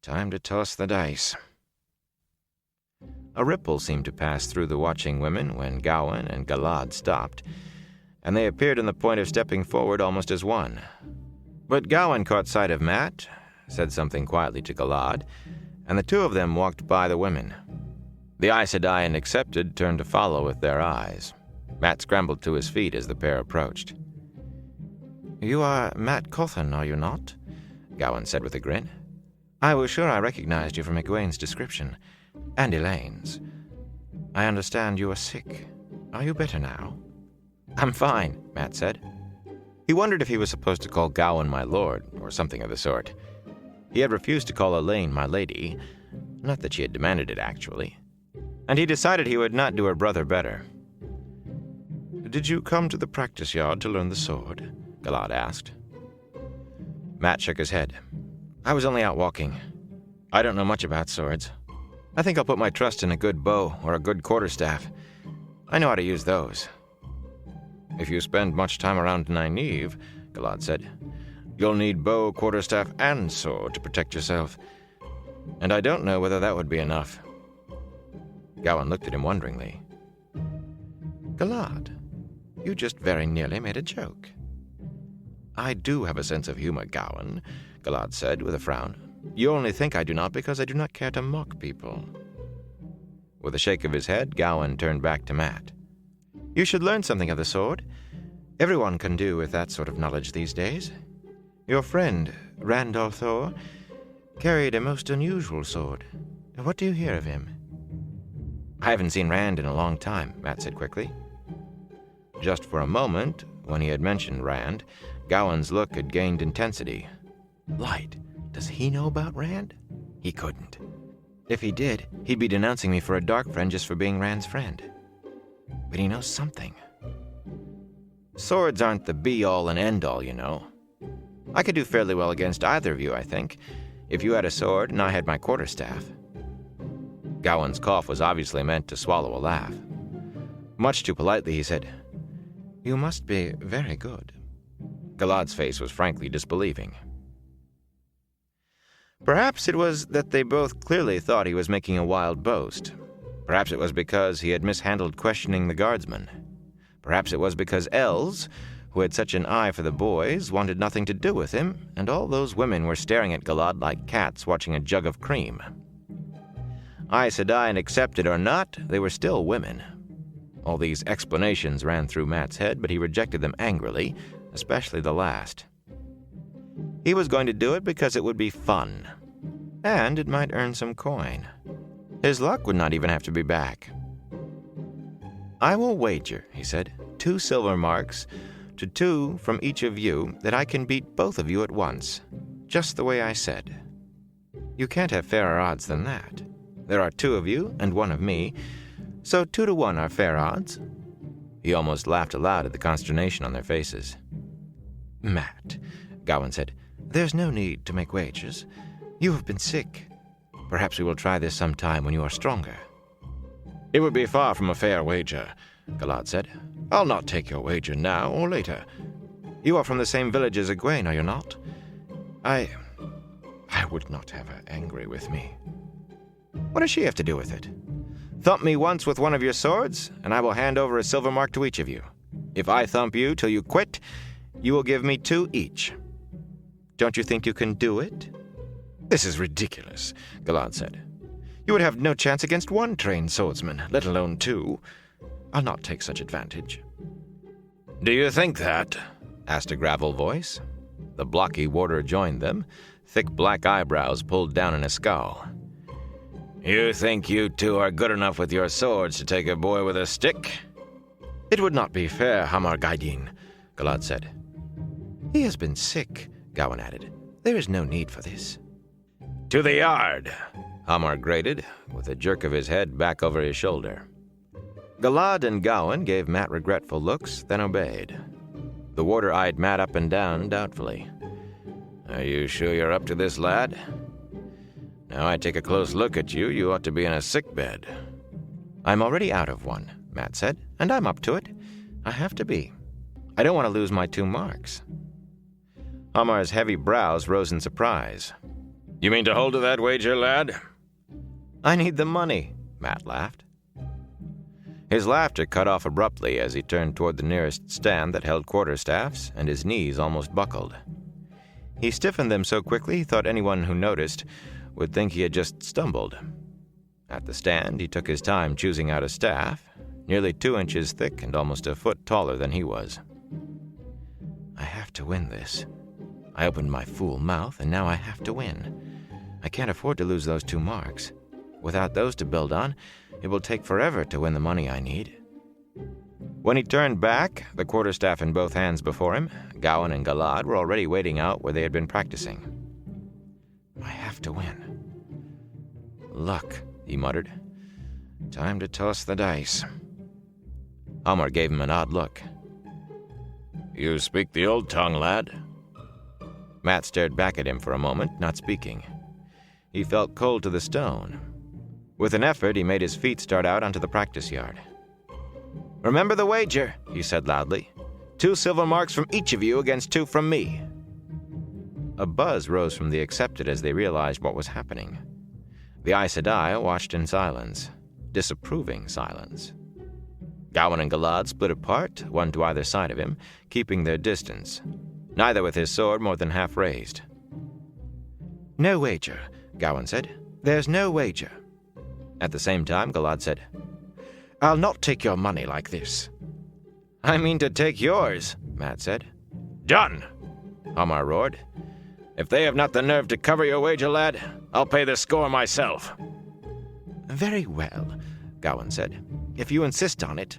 Time to toss the dice. A ripple seemed to pass through the watching women when Gawyn and Galad stopped, and they appeared on the point of stepping forward almost as one. But Gawyn caught sight of Matt, said something quietly to Galad, and the two of them walked by the women. The Aes Sedai and Accepted turned to follow with their eyes. Matt scrambled to his feet as the pair approached. "You are Matt Cawthon, are you not?" Gawyn said with a grin. "I was sure I recognized you from Egwene's description, and Elaine's. I understand you are sick. Are you better now?" "I'm fine," Matt said. He wondered if he was supposed to call Gawyn my lord, or something of the sort. He had refused to call Elaine my lady, not that she had demanded it actually, and he decided he would not do her brother better. "Did you come to the practice yard to learn the sword?" Galad asked. Matt shook his head. "I was only out walking. I don't know much about swords. I think I'll put my trust in a good bow or a good quarterstaff. I know how to use those." "If you spend much time around Nynaeve," Galad said, "you'll need bow, quarterstaff, and sword to protect yourself. And I don't know whether that would be enough." Gawyn looked at him wonderingly. "Galad, you just very nearly made a joke." "I do have a sense of humor, Gawyn," Galad said with a frown. "You only think I do not because I do not care to mock people." With a shake of his head, Gawyn turned back to Matt. "You should learn something of the sword. Everyone can do with that sort of knowledge these days. Your friend, Randall Thor, carried a most unusual sword. What do you hear of him?" "I haven't seen Rand in a long time," Matt said quickly. Just for a moment, when he had mentioned Rand, Gawyn's look had gained intensity. Light, does he know about Rand? He couldn't. If he did, he'd be denouncing me for a dark friend just for being Rand's friend. But he knows something. Swords aren't the be-all and end-all, you know. I could do fairly well against either of you, I think, if you had a sword and I had my quarterstaff. Gawyn's cough was obviously meant to swallow a laugh. Much too politely, he said, "You must be very good." Galad's face was frankly disbelieving. Perhaps it was that they both clearly thought he was making a wild boast. Perhaps it was because he had mishandled questioning the guardsman. Perhaps it was because Els, who had such an eye for the boys, wanted nothing to do with him, and all those women were staring at Galad like cats watching a jug of cream. Aes Sedai and Accepted or not, they were still women. All these explanations ran through Matt's head, but he rejected them angrily, especially the last. He was going to do it because it would be fun, and it might earn some coin. His luck would not even have to be back. "I will wager," he said, 2 silver marks to 2 from each of you that I can beat both of you at once, just the way I said. You can't have fairer odds than that. There are 2 of you and 1 of me, so 2 to 1 are fair odds." He almost laughed aloud at the consternation on their faces. "Matt," Gawyn said, "there's no need to make wagers. You have been sick. Perhaps we will try this sometime when you are stronger." "It would be far from a fair wager," Galad said. "I'll not take your wager now or later. You are from the same village as Egwene, are you not? I would not have her angry with me." "What does she have to do with it? Thump me once with one of your swords, and I will hand over a silver mark to each of you. If I thump you till you quit, you will give me 2 each. Don't you think you can do it?" "This is ridiculous," Galad said. "You would have no chance against 1 trained swordsman, let alone 2. I'll not take such advantage." "Do you think that?" asked a gravel voice. The blocky warder joined them, thick black eyebrows pulled down in a scowl. "You think you 2 are good enough with your swords to take a boy with a stick?" "It would not be fair, Hammar Gaidin," Galad said. "He has been sick," Gawyn added. "There is no need for this." "To the yard," Hammar grated, with a jerk of his head back over his shoulder. Galad and Gawyn gave Matt regretful looks, then obeyed. The warder eyed Matt up and down doubtfully. "Are you sure you're up to this, lad? Now I take a close look at you, you ought to be in a sickbed." "I'm already out of one," Matt said, "and I'm up to it. I have to be. I don't want to lose my 2 marks." Hammar's heavy brows rose in surprise. You mean to hold to that wager, lad? I need the money, Matt laughed. His laughter cut off abruptly as he turned toward the nearest stand that held quarterstaffs, and his knees almost buckled. He stiffened them so quickly he thought anyone who noticed would think he had just stumbled. At the stand, he took his time choosing out a staff, nearly 2 inches thick and almost a foot taller than he was. I have to win this. I opened my fool mouth, and now I have to win. I can't afford to lose those 2 marks. Without those to build on, it will take forever to win the money I need. When he turned back, the quarterstaff in both hands before him, Gawyn and Galad were already waiting out where they had been practicing. I have to win. Luck, he muttered. Time to toss the dice. Hammar gave him an odd look. You speak the old tongue, lad. Matt stared back at him for a moment, not speaking. He felt cold to the stone. With an effort, he made his feet start out onto the practice yard. Remember the wager, he said loudly. 2 silver marks from each of you against 2 from me. A buzz rose from the Accepted as they realized what was happening. The Aes Sedai watched in silence, disapproving silence. Gawyn and Galad split apart, one to either side of him, keeping their distance, neither with his sword more than half raised. No wager, Gawyn said. There's no wager. At the same time, Galad said, I'll not take your money like this. I mean to take yours, Matt said. Done, Hammar roared. If they have not the nerve to cover your wager, lad, I'll pay the score myself. Very well, Gawyn said. If you insist on it,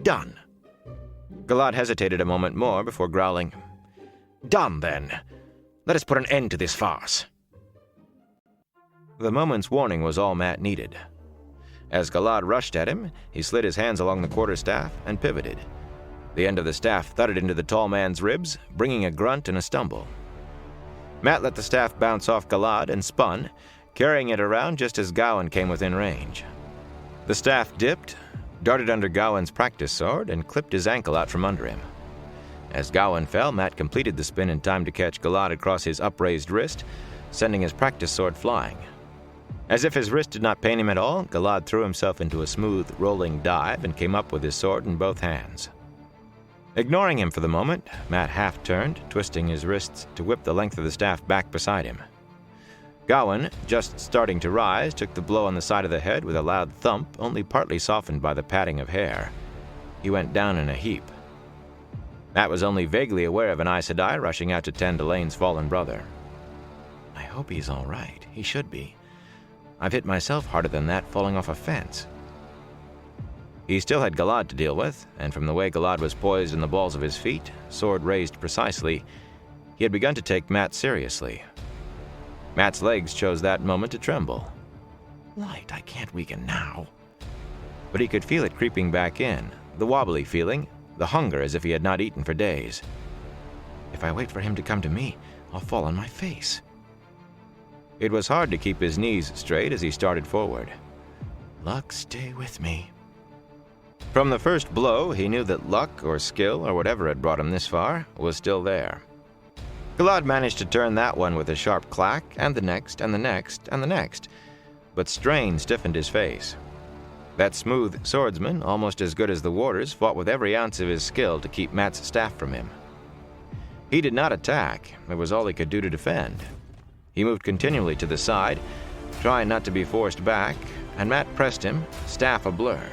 done. Galad hesitated a moment more before growling, Done, then. Let us put an end to this farce. The moment's warning was all Matt needed. As Galad rushed at him, he slid his hands along the quarterstaff and pivoted. The end of the staff thudded into the tall man's ribs, bringing a grunt and a stumble. Matt let the staff bounce off Galad and spun, carrying it around just as Gawyn came within range. The staff dipped, darted under Gawyn's practice sword, and clipped his ankle out from under him. As Gawyn fell, Matt completed the spin in time to catch Galad across his upraised wrist, sending his practice sword flying. As if his wrist did not pain him at all, Galad threw himself into a smooth, rolling dive and came up with his sword in both hands. Ignoring him for the moment, Matt half-turned, twisting his wrists to whip the length of the staff back beside him. Gawyn, just starting to rise, took the blow on the side of the head with a loud thump, only partly softened by the patting of hair. He went down in a heap. Matt was only vaguely aware of an Aes Sedai rushing out to tend Elaine's fallen brother. I hope he's all right. He should be. I've hit myself harder than that falling off a fence. He still had Galad to deal with, and from the way Galad was poised in the balls of his feet, sword raised precisely, he had begun to take Matt seriously. Matt's legs chose that moment to tremble. Light, I can't weaken now. But he could feel it creeping back in, the wobbly feeling, the hunger as if he had not eaten for days. If I wait for him to come to me, I'll fall on my face. It was hard to keep his knees straight as he started forward. Luck, stay with me. From the first blow, he knew that luck or skill or whatever had brought him this far was still there. Galad managed to turn that one with a sharp clack, and the next, and the next, and the next, but strain stiffened his face. That smooth swordsman, almost as good as the warders, fought with every ounce of his skill to keep Matt's staff from him. He did not attack. It was all he could do to defend. He moved continually to the side, trying not to be forced back, and Matt pressed him, staff a blur.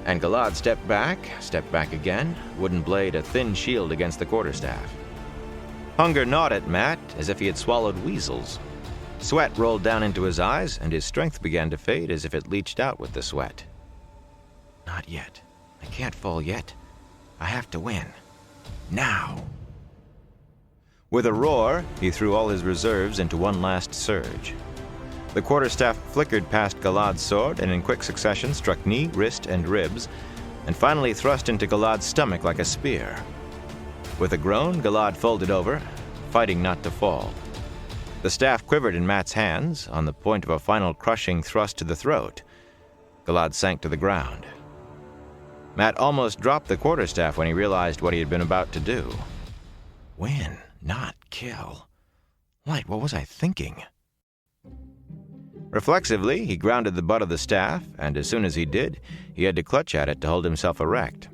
And Galad stepped back again, wooden blade a thin shield against the quarterstaff. Hunger gnawed at Matt as if he had swallowed weasels. Sweat rolled down into his eyes, and his strength began to fade as if it leached out with the sweat. Not yet. I can't fall yet. I have to win. Now. With a roar, he threw all his reserves into one last surge. The quarterstaff flickered past Galad's sword and in quick succession struck knee, wrist, and ribs, and finally thrust into Galad's stomach like a spear. With a groan, Galad folded over, fighting not to fall. The staff quivered in Matt's hands, on the point of a final crushing thrust to the throat. Galad sank to the ground. Matt almost dropped the quarterstaff when he realized what he had been about to do. Win, not kill. Light, what was I thinking? Reflexively, he grounded the butt of the staff, and as soon as he did, he had to clutch at it to hold himself erect.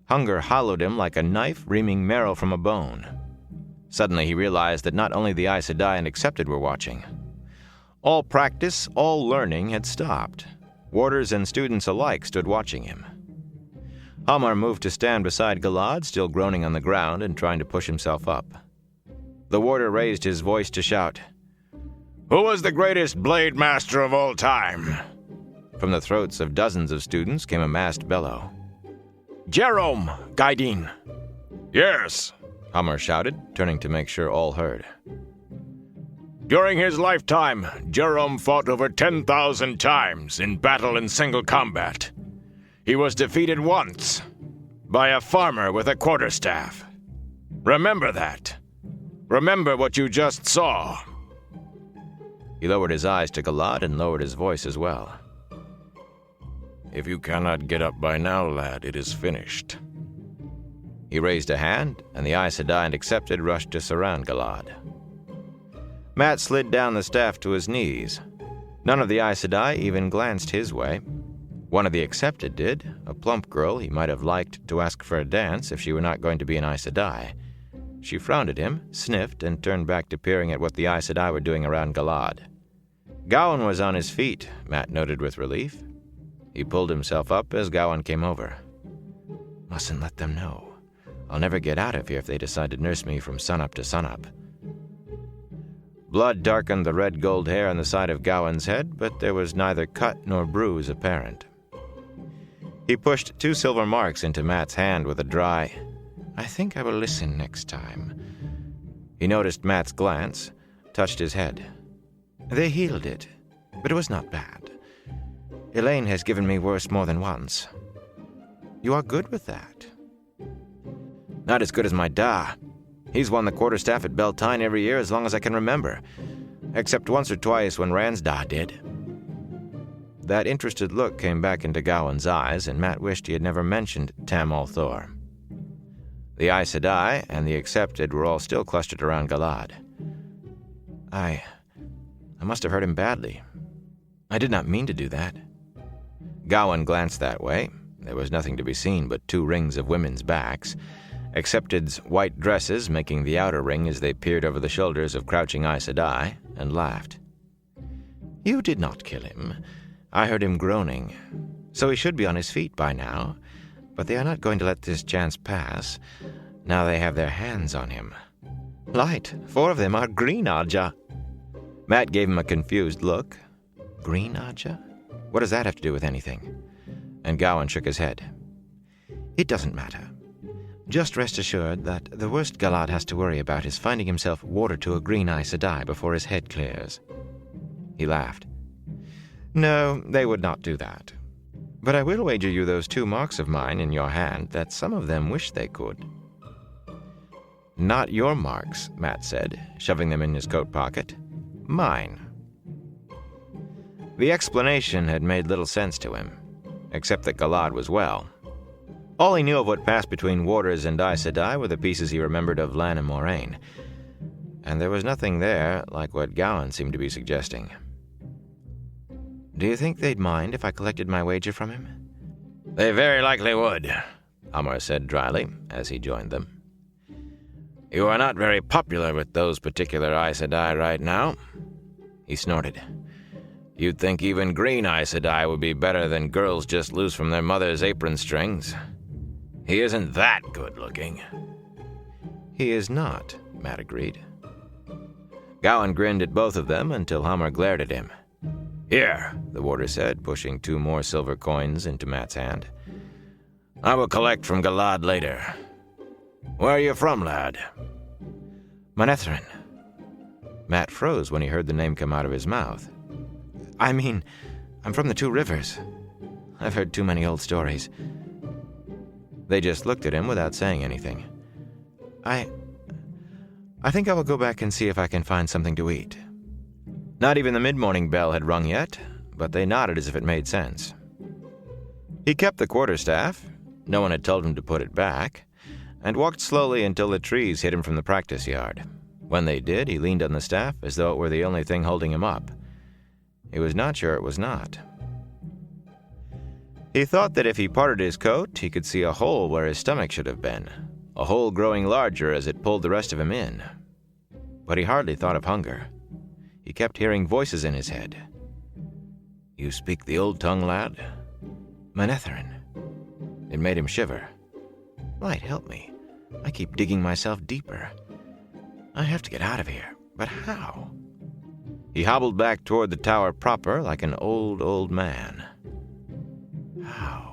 Hunger hollowed him like a knife reaming marrow from a bone. Suddenly he realized that not only the Aes Sedai and Accepted were watching. All practice, all learning had stopped. Warders and students alike stood watching him. Hammar moved to stand beside Galad, still groaning on the ground and trying to push himself up. The warder raised his voice to shout, "Who was the greatest blade master of all time?" From the throats of dozens of students came a massed bellow. "Jerome, Gaidin." "Yes," Hammar shouted, turning to make sure all heard. "During his lifetime, Jerome fought over 10,000 times in battle and single combat. He was defeated once by a farmer with a quarterstaff. Remember that. Remember what you just saw." He lowered his eyes to Galad and lowered his voice as well. "If you cannot get up by now, lad, it is finished." He raised a hand, and the Aes Sedai and Accepted rushed to surround Galad. Mat slid down the staff to his knees. None of the Aes Sedai even glanced his way. One of the Accepted did, a plump girl he might have liked to ask for a dance if she were not going to be an Aes Sedai. She frowned at him, sniffed, and turned back to peering at what the Aes Sedai were doing around Galad. Gawyn was on his feet, Mat noted with relief. He pulled himself up as Gawyn came over. "Mustn't let them know. I'll never get out of here if they decide to nurse me from sunup to sunup." Blood darkened the red-gold hair on the side of Gawyn's head, but there was neither cut nor bruise apparent. He pushed 2 silver marks into Mat's hand with a dry, "I think I will listen next time." He noticed Mat's glance, touched his head. "They healed it, but it was not bad. Elaine has given me worse more than once. You are good with that." "Not as good as my Da. He's won the quarterstaff at Beltane every year as long as I can remember, except once or twice when Rand's Da did." That interested look came back into Gawyn's eyes, and Mat wished he had never mentioned Tam Althor. The Aes Sedai and the Accepted were all still clustered around Galad. I must have hurt him badly. I did not mean to do that." Gawyn glanced that way. There was nothing to be seen but 2 rings of women's backs, Accepted's white dresses making the outer ring as they peered over the shoulders of crouching Aes Sedai, and laughed. "You did not kill him. I heard him groaning. So he should be on his feet by now, but they are not going to let this chance pass. Now they have their hands on him. Light, 4 of them are green Aja." Mat gave him a confused look. "Green Aja? What does that have to do with anything?" And Gawyn shook his head. "It doesn't matter. Just rest assured that the worst Galad has to worry about is finding himself warder to a green Aes Sedai before his head clears." He laughed. "No, they would not do that. But I will wager you those 2 marks of mine in your hand that some of them wish they could." "Not your marks," Mat said, shoving them in his coat pocket. "Mine." The explanation had made little sense to him, except that Galad was well. All he knew of what passed between warders and Aes Sedai were the pieces he remembered of Lan and Moraine, and there was nothing there like what Gawyn seemed to be suggesting. "Do you think they'd mind if I collected my wager from him?" "They very likely would," Hammar said dryly as he joined them. "You are not very popular with those particular Aes Sedai right now." He snorted. "You'd think even green Aes Sedai would be better than girls just loose from their mother's apron strings. He isn't that good-looking." "He is not," Mat agreed. Gawyn grinned at both of them until Hammar glared at him. "Here," the warder said, pushing 2 more silver coins into Mat's hand. "I will collect from Galad later. Where are you from, lad?" "Manetheren." Mat froze when he heard the name come out of his mouth. I'm from the 2 rivers. I've heard too many old stories." They just looked at him without saying anything. I think I will go back and see if I can find something to eat." Not even the mid-morning bell had rung yet, but they nodded as if it made sense. He kept the quarterstaff, no one had told him to put it back, and walked slowly until the trees hid him from the practice yard. When they did, he leaned on the staff as though it were the only thing holding him up. He was not sure it was not. He thought that if he parted his coat, he could see a hole where his stomach should have been, a hole growing larger as it pulled the rest of him in. But he hardly thought of hunger. He kept hearing voices in his head. "You speak the old tongue, lad?" "Manetherin." It made him shiver. "Light, help me. I keep digging myself deeper. I have to get out of here, but how?" He hobbled back toward the tower proper like an old man. How?